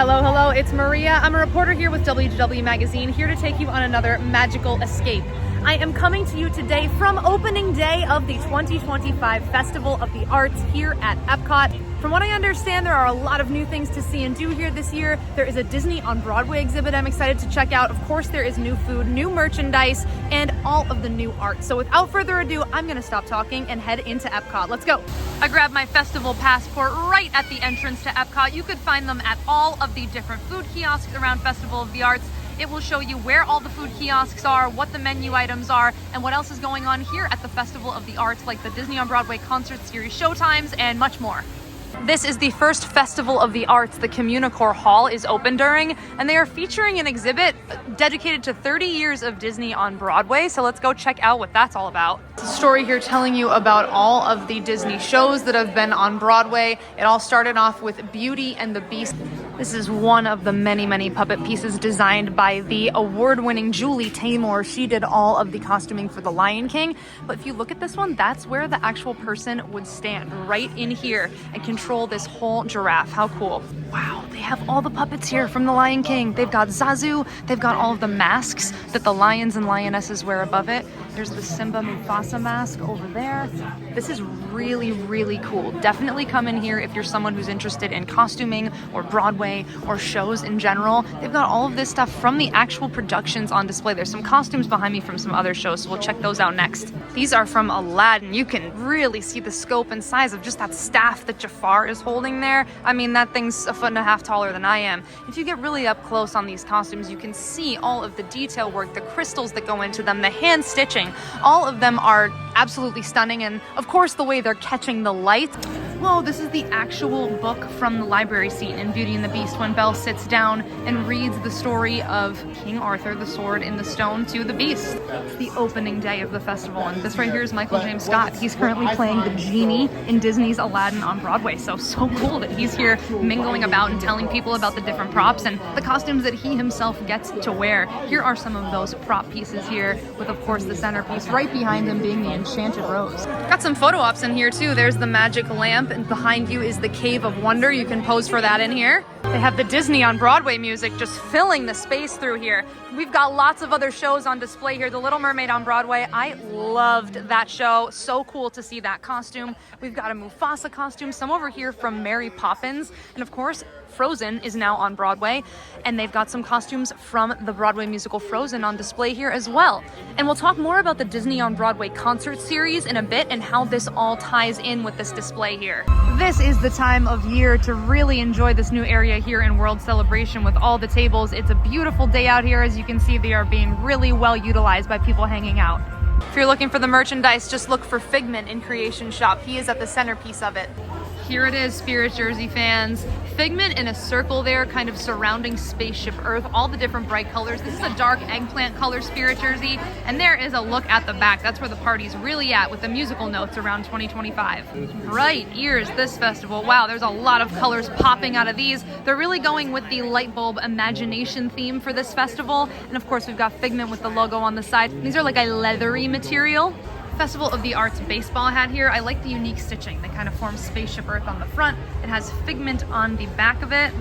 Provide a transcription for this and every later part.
Hello, hello, it's Maria. I'm a reporter here with WDW Magazine, here to take you on another magical escape. I am coming to you today from opening day of the 2025 Festival of the Arts here at Epcot. From what I understand, there are a lot of new things to see and do here this year. There is a Disney on Broadway exhibit I'm excited to check out. Of course, there is new food, new merchandise, and all of the new art. So without further ado, I'm gonna stop talking and head into Epcot. Let's go. I grabbed my festival passport right at the entrance to Epcot. You could find them at all of the different food kiosks around Festival of the Arts. It will show you where all the food kiosks are, what the menu items are, and what else is going on here at the Festival of the Arts, like the Disney on Broadway concert series showtimes and much more. This is the first Festival of the Arts the Communicore Hall is open during, and they are featuring an exhibit dedicated to 30 years of Disney on Broadway, so let's go check out what that's all about. It's a story here telling you about all of the Disney shows that have been on Broadway. It all started off with Beauty and the Beast. This is one of the many, many puppet pieces designed by the award-winning Julie Taymor. She did all of the costuming for The Lion King, but if you look at this one, that's where the actual person would stand, right in here, and control this whole giraffe. How cool. Wow, they have all the puppets here from The Lion King. They've got Zazu, they've got all of the masks that the lions and lionesses wear above it. There's the Simba Mufasa mask over there. This is really, really cool. Definitely come in here if you're someone who's interested in costuming or Broadway or shows in general. They've got all of this stuff from the actual productions on display. There's some costumes behind me from some other shows, so we'll check those out next. These are from Aladdin. You can really see the scope and size of just that staff that Jafar is holding there. I mean, that thing's 1.5 feet taller than I am. If you get really up close on these costumes, you can see all of the detail work, the crystals that go into them, the hand stitching. All of them are absolutely stunning, and of course the way they're catching the light. Whoa, this is the actual book from the library scene in Beauty and the Beast when Belle sits down and reads the story of King Arthur, the sword in the stone, to the Beast. It's the opening day of the festival, and this right here is Michael James Scott. He's currently playing the genie in Disney's Aladdin on Broadway, so cool that he's here mingling about and telling people about the different props and the costumes that he himself gets to wear. Here are some of those prop pieces here, with of course the centerpiece right behind him being the Enchanted Rose. Got some photo ops in here too. There's the magic lamp, and behind you is the Cave of Wonder. You can pose for that in here. They have the Disney on Broadway music just filling the space through here. We've got lots of other shows on display here. The Little Mermaid on Broadway, I loved that show. So cool to see that costume. We've got a Mufasa costume, some over here from Mary Poppins, and of course Frozen is now on Broadway, and they've got some costumes from the Broadway musical Frozen on display here as well. And we'll talk more about the Disney on Broadway concert series in a bit and how this all ties in with this display here. This is the time of year to really enjoy this new area here in World Celebration with all the tables. It's a beautiful day out here. As you can see, they are being really well utilized by people hanging out. If you're looking for the merchandise, just look for Figment in Creation Shop. He is at the centerpiece of it. Here it is, Spirit Jersey fans. Figment in a circle there, kind of surrounding Spaceship Earth, all the different bright colors. This is a dark eggplant color Spirit Jersey, and there is a look at the back. That's where the party's really at with the musical notes around 2025. Bright ears this festival. Wow, there's a lot of colors popping out of these. They're really going with the light bulb imagination theme for this festival. And of course, we've got Figment with the logo on the side. These are like a leathery material. Festival of the Arts baseball hat here. I like the unique stitching. They kind of form Spaceship Earth on the front. It has Figment on the back of it.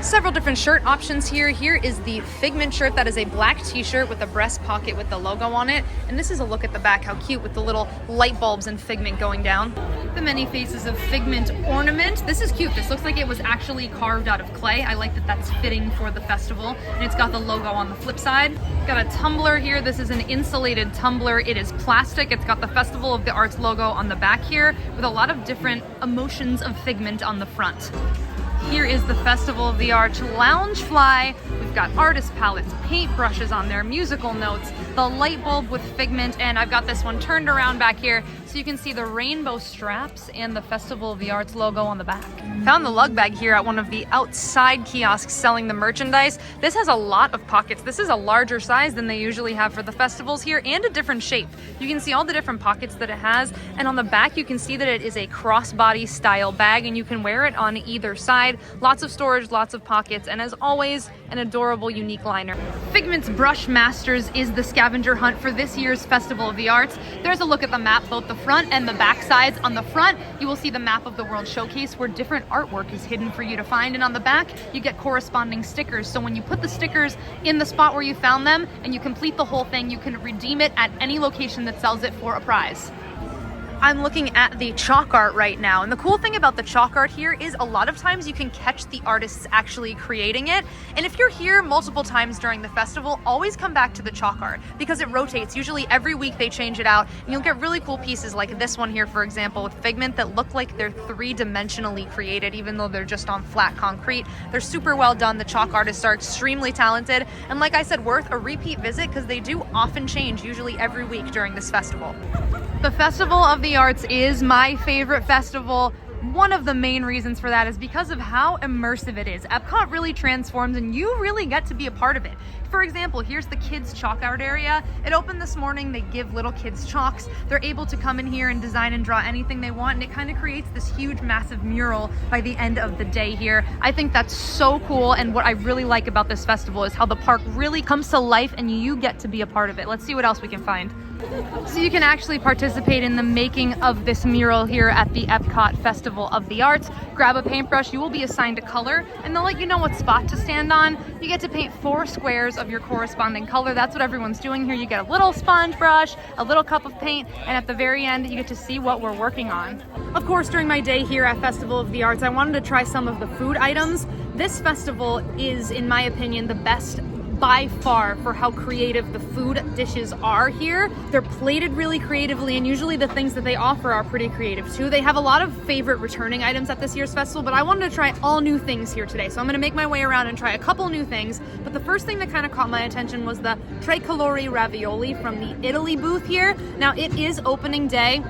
Several different shirt options here. Here is the Figment shirt. That is a black t-shirt with a breast pocket with the logo on it. And this is a look at the back. How cute, with the little light bulbs and Figment going down. The many faces of Figment ornament. This is cute. This looks like it was actually carved out of clay. I like that that's fitting for the festival. And it's got the logo on the flip side. Got a tumbler here. This is an insulated tumbler. It is plastic. It's got the Festival of the Arts logo on the back here with a lot of different emotions of Figment on the front. Here is the Festival of the Arts Loungefly. We've got artist palettes, paint brushes on there, musical notes, the light bulb with Figment, and I've got this one turned around back here so you can see the rainbow straps and the Festival of the Arts logo on the back. Found the lug bag here at one of the outside kiosks selling the merchandise. This has a lot of pockets. This is a larger size than they usually have for the festivals here, and a different shape. You can see all the different pockets that it has, and on the back you can see that it is a crossbody style bag, and you can wear it on either side. Lots of storage, lots of pockets, and as always, an adorable unique liner. Figment's Brush Masters is the scavenger hunt for this year's Festival of the Arts. There's a look at the map, both the front and the back sides. On the front, you will see the map of the World Showcase where different artwork is hidden for you to find. And on the back, you get corresponding stickers. So when you put the stickers in the spot where you found them and you complete the whole thing, you can redeem it at any location that sells it for a prize. I'm looking at the chalk art right now, and the cool thing about the chalk art here is a lot of times you can catch the artists actually creating it. And if you're here multiple times during the festival, always come back to the chalk art because it rotates. Usually every week they change it out, and you'll get really cool pieces like this one here, for example, with Figment that look like they're three-dimensionally created, even though they're just on flat concrete. They're super well done. The chalk artists are extremely talented, and like I said, worth a repeat visit because they do often change, usually every week during this festival. The Festival of the Arts is my favorite festival. One of the main reasons for that is because of how immersive it is. Epcot really transforms and you really get to be a part of it. For example, here's the kids' chalk art area. It opened this morning. They give little kids chalks. They're able to come in here and design and draw anything they want, and it kind of creates this huge, massive mural by the end of the day here. I think that's so cool, and what I really like about this festival is how the park really comes to life and you get to be a part of it. Let's see what else we can find. So you can actually participate in the making of this mural here at the Epcot Festival of the Arts. Grab a paintbrush, you will be assigned a color, and they'll let you know what spot to stand on. You get to paint 4 squares of your corresponding color. That's what everyone's doing here. You get a little sponge brush, a little cup of paint, and at the very end, you get to see what we're working on. Of course, during my day here at Festival of the Arts, I wanted to try some of the food items. This festival is, in my opinion, the best by far for how creative the food dishes are here. They're plated really creatively, and usually the things that they offer are pretty creative too. They have a lot of favorite returning items at this year's festival, but I wanted to try all new things here today. So I'm gonna make my way around and try a couple new things. But the first thing that kind of caught my attention was the tricolore ravioli from the Italy booth here. Now it is opening day,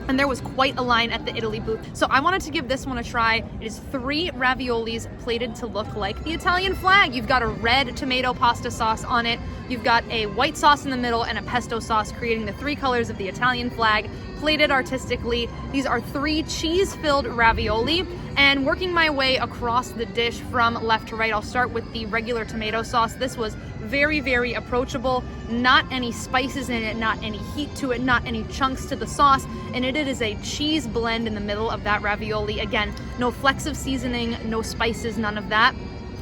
and there was quite a line at the Italy booth. So I wanted to give this one a try. It is 3 raviolis plated to look like the Italian flag. You've got a red tomato pasta sauce on it. You've got a white sauce in the middle and a pesto sauce, creating the 3 colors of the Italian flag, plated artistically. These are 3 cheese-filled ravioli. And working my way across the dish from left to right, I'll start with the regular tomato sauce. This was very, very approachable. Not any spices in it, not any heat to it, not any chunks to the sauce. And it is a cheese blend in the middle of that ravioli. Again, no flecks of seasoning, no spices, none of that.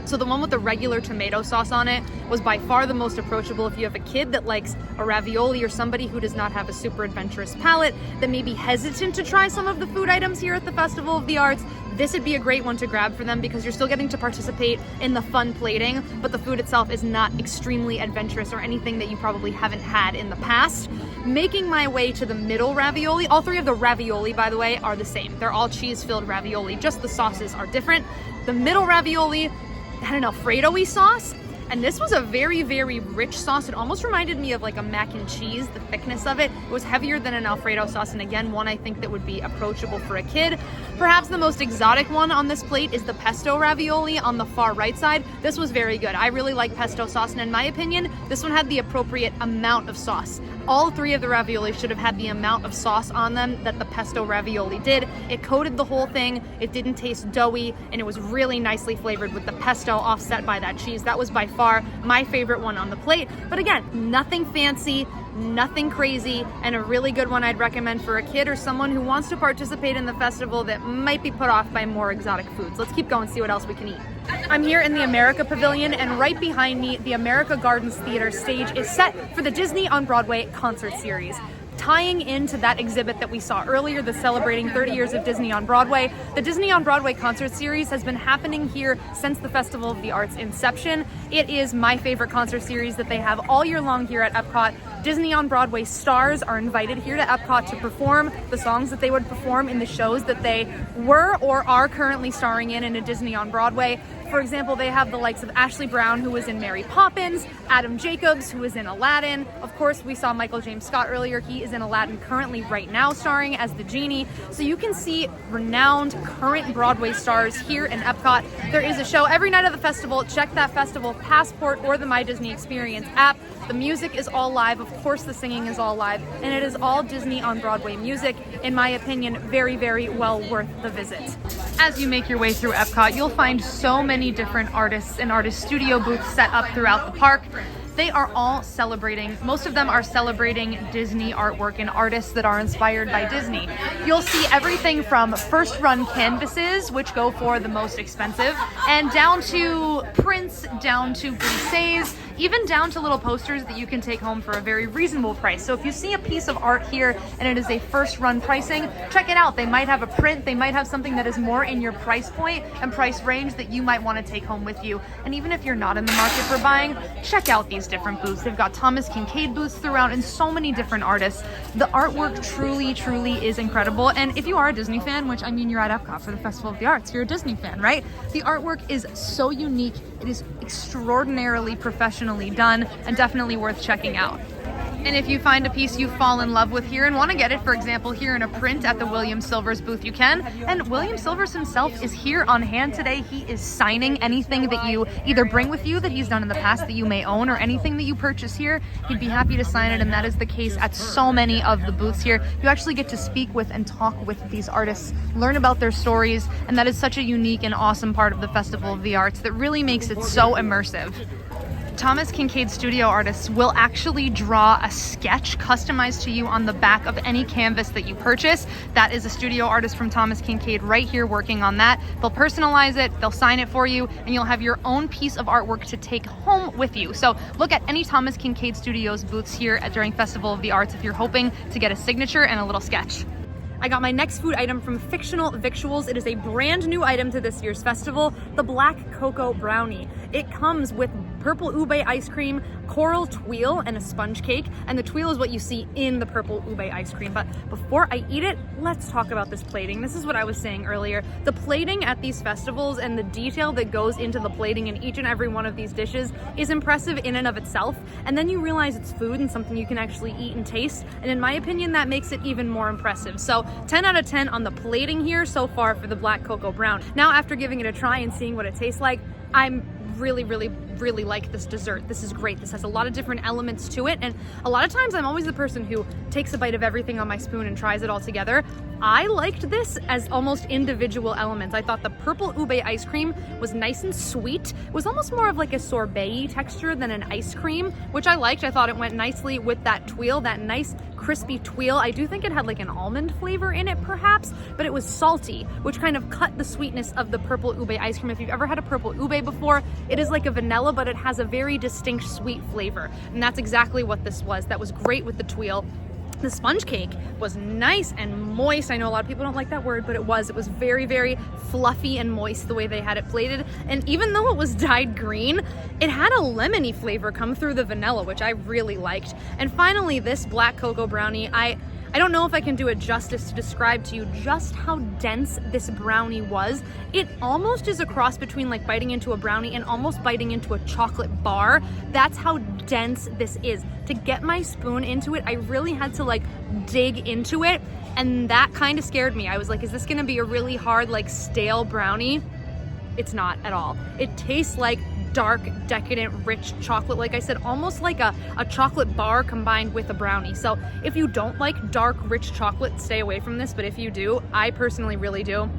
So the one with the regular tomato sauce on it was by far the most approachable. If you have a kid that likes a ravioli or somebody who does not have a super adventurous palate that may be hesitant to try some of the food items here at the Festival of the Arts, this would be a great one to grab for them because you're still getting to participate in the fun plating, but the food itself is not extremely adventurous or anything that you probably haven't had in the past. Making my way to the middle ravioli, all 3 of the ravioli, by the way, are the same. They're all cheese-filled ravioli, just the sauces are different. The middle ravioli had an Alfredo-y sauce, and this was a very, very rich sauce. It almost reminded me of like a mac and cheese, the thickness of it. It was heavier than an Alfredo sauce, and again, one I think that would be approachable for a kid. Perhaps the most exotic one on this plate is the pesto ravioli on the far right side. This was very good. I really like pesto sauce, and in my opinion, this one had the appropriate amount of sauce. All 3 of the ravioli should have had the amount of sauce on them that the pesto ravioli did. It coated the whole thing, it didn't taste doughy, and it was really nicely flavored with the pesto offset by that cheese. That was by far my favorite one on the plate. But again, nothing fancy, nothing crazy, and a really good one I'd recommend for a kid or someone who wants to participate in the festival that might be put off by more exotic foods. Let's keep going, see what else we can eat. I'm here in the America Pavilion, and right behind me, the America Gardens Theater stage is set for the Disney on Broadway concert series. Tying into that exhibit that we saw earlier, the celebrating 30 years of Disney on Broadway, the Disney on Broadway concert series has been happening here since the Festival of the Arts inception. It is my favorite concert series that they have all year long here at Epcot. Disney on Broadway stars are invited here to Epcot to perform the songs that they would perform in the shows that they were or are currently starring in a Disney on Broadway. For example, they have the likes of Ashley Brown, who was in Mary Poppins, Adam Jacobs, who is in Aladdin. Of course, we saw Michael James Scott earlier. He is in Aladdin currently right now starring as the genie. So you can see renowned current Broadway stars here in Epcot. There is a show every night of the festival. Check that festival passport or the My Disney Experience app. The music is all live. Of course, the singing is all live, and it is all Disney on Broadway music. In my opinion, very, very well worth the visit. As you make your way through Epcot, you'll find so many different artists and artist studio booths set up throughout the park. They are all celebrating, most of them are celebrating Disney artwork and artists that are inspired by Disney. You'll see everything from first run canvases, which go for the most expensive, and down to prints, down to glissés, even down to little posters that you can take home for a very reasonable price. So if you see a piece of art here and it is a first run pricing, check it out. They might have a print, they might have something that is more in your price point and price range that you might want to take home with you. And even if you're not in the market for buying, check out these different booths. They've got Thomas Kincaid booths throughout and so many different artists. The artwork truly is incredible. And if you are a Disney fan, which I mean you're at Epcot for the Festival of the Arts, you're a Disney fan, right? The artwork is so unique. It is extraordinarily professionally done and definitely worth checking out. And if you find a piece you fall in love with here and want to get it, for example, here in a print at the William Silvers booth, you can. And William Silvers himself is here on hand today. He is signing anything that you either bring with you that he's done in the past that you may own, or anything that you purchase here. He'd be happy to sign it, and that is the case at so many of the booths here. You actually get to speak with and talk with these artists, learn about their stories, and that is such a unique and awesome part of the Festival of the Arts that really makes it so immersive. Thomas Kincaid studio artists will actually draw a sketch customized to you on the back of any canvas that you purchase. That is a studio artist from Thomas Kincaid right here working on that. They'll personalize it, they'll sign it for you, and you'll have your own piece of artwork to take home with you. So look at any Thomas Kincaid Studios booths here during Festival of the Arts if you're hoping to get a signature and a little sketch. I got my next food item from Fictional Victuals. It is a brand new item to this year's festival, the Black Cocoa Brownie. It comes with purple ube ice cream, coral tuile, and a sponge cake. And the tuile is what you see in the purple ube ice cream. But before I eat it, let's talk about this plating. This is what I was saying earlier. The plating at these festivals and the detail that goes into the plating in each and every one of these dishes is impressive in and of itself. And then you realize it's food and something you can actually eat and taste. And in my opinion, that makes it even more impressive. So 10 out of 10 on the plating here so far for the Black Cocoa Brown. Now, after giving it a try and seeing what it tastes like, I'm really like this dessert. This is great. This has a lot of different elements to it, and a lot of times I'm always the person who takes a bite of everything on my spoon and tries it all together. I liked this as almost individual elements. I thought the purple ube ice cream was nice and sweet. It was almost more of like a sorbet-y texture than an ice cream, which I liked. I thought it went nicely with that tuile, that nice crispy tuile. I do think it had like an almond flavor in it perhaps, but it was salty, which kind of cut the sweetness of the purple ube ice cream. If you've ever had a purple ube before, it is like a vanilla, but it has a very distinct sweet flavor. And that's exactly what this was. That was great with the tuile. The sponge cake was nice and moist. I know a lot of people don't like that word, but it was very fluffy and moist the way they had it plated. And even though it was dyed green, it had a lemony flavor come through the vanilla, which I really liked. And finally, this Black Cocoa Brownie, I don't know if I can do it justice to describe to you just how dense this brownie was. It almost is a cross between like biting into a brownie and almost biting into a chocolate bar. That's how dense this is. To get my spoon into it, I really had to like dig into it, and that kind of scared me. I was like, is this gonna be a really hard, like stale brownie? It's not at all. It tastes like dark, decadent, rich chocolate. Like I said, almost like a chocolate bar combined with a brownie. So if you don't like dark, rich chocolate, stay away from this. But if you do, I personally really do.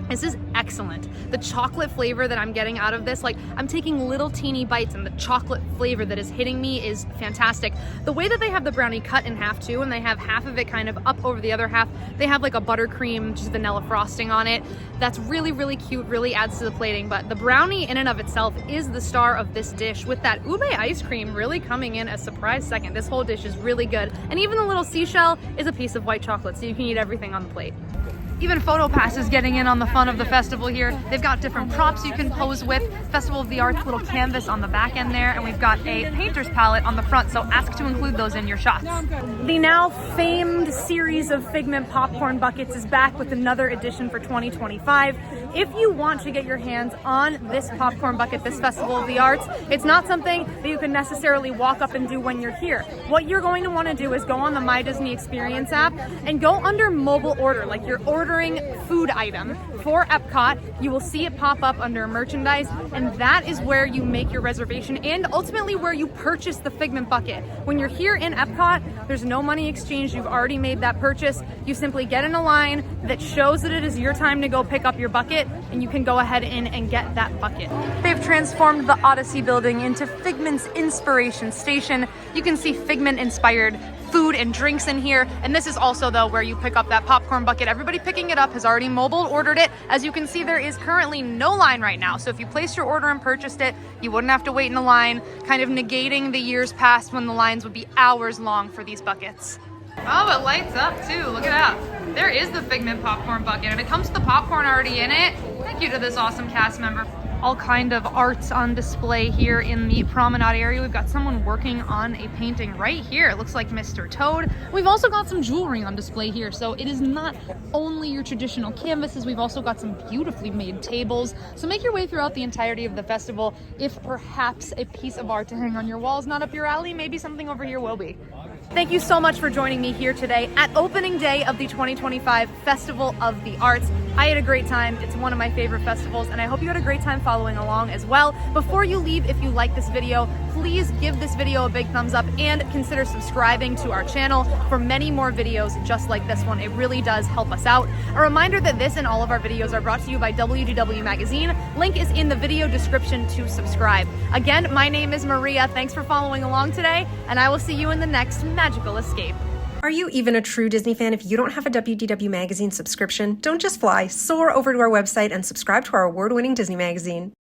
This is excellent. The chocolate flavor that I'm getting out of this, like I'm taking little teeny bites, and the chocolate flavor that is hitting me is fantastic. The way that they have the brownie cut in half too, and they have half of it kind of up over the other half, they have like a buttercream, just vanilla frosting on it. That's really cute, really adds to the plating. But the brownie in and of itself is the star of this dish, with that ube ice cream really coming in a surprise second. This whole dish is really good. And even the little seashell is a piece of white chocolate, so you can eat everything on the plate. Even PhotoPass is getting in on the fun of the festival here. They've got different props you can pose with. Festival of the Arts little canvas on the back end there, and we've got a painter's palette on the front, so ask to include those in your shots. The now famed series of Figment popcorn buckets is back with another edition for 2025. If you want to get your hands on this popcorn bucket, this Festival of the Arts, it's not something that you can necessarily walk up and do when you're here. What you're going to want to do is go on the My Disney Experience app and go under mobile order, like you're ordering food item for Epcot. You will see it pop up under merchandise, and that is where you make your reservation and ultimately where you purchase the Figment bucket. When you're here in Epcot, There's no money exchange. You've already made that purchase. You simply get in a line that shows that it is your time to go pick up your bucket, and you can go ahead in and get that bucket. They've transformed the Odyssey building into Figment's inspiration station. You can see Figment inspired food and drinks in here, and this is also though where you pick up that popcorn bucket. Everybody picking it up has already mobile ordered it. As you can see, there is currently no line right now, so if you placed your order and purchased it, you wouldn't have to wait in a line, kind of negating the years past when the lines would be hours long for these buckets. Oh, it lights up too. Look at that. There is the Figment popcorn bucket, and it comes with the popcorn already in it. Thank you to this awesome cast member. All kind of arts on display here in the promenade area. We've got someone working on a painting right here. It looks like Mr. Toad. We've also got some jewelry on display here. So it is not only your traditional canvases, we've also got some beautifully made tables. So make your way throughout the entirety of the festival. If perhaps a piece of art to hang on your wall is not up your alley, maybe something over here will be. Thank you so much for joining me here today at opening day of the 2025 Festival of the Arts. I had a great time. It's one of my favorite festivals, and I hope you had a great time following along as well. Before you leave, if you like this video, please give this video a big thumbs up and consider subscribing to our channel for many more videos just like this one. It really does help us out. A reminder that this and all of our videos are brought to you by WDW Magazine. Link is in the video description to subscribe. Again, my name is Maria. Thanks for following along today, and I will see you in the next magical escape. Are you even a true Disney fan if you don't have a WDW Magazine subscription? Don't just fly. Soar over to our website and subscribe to our award-winning Disney magazine.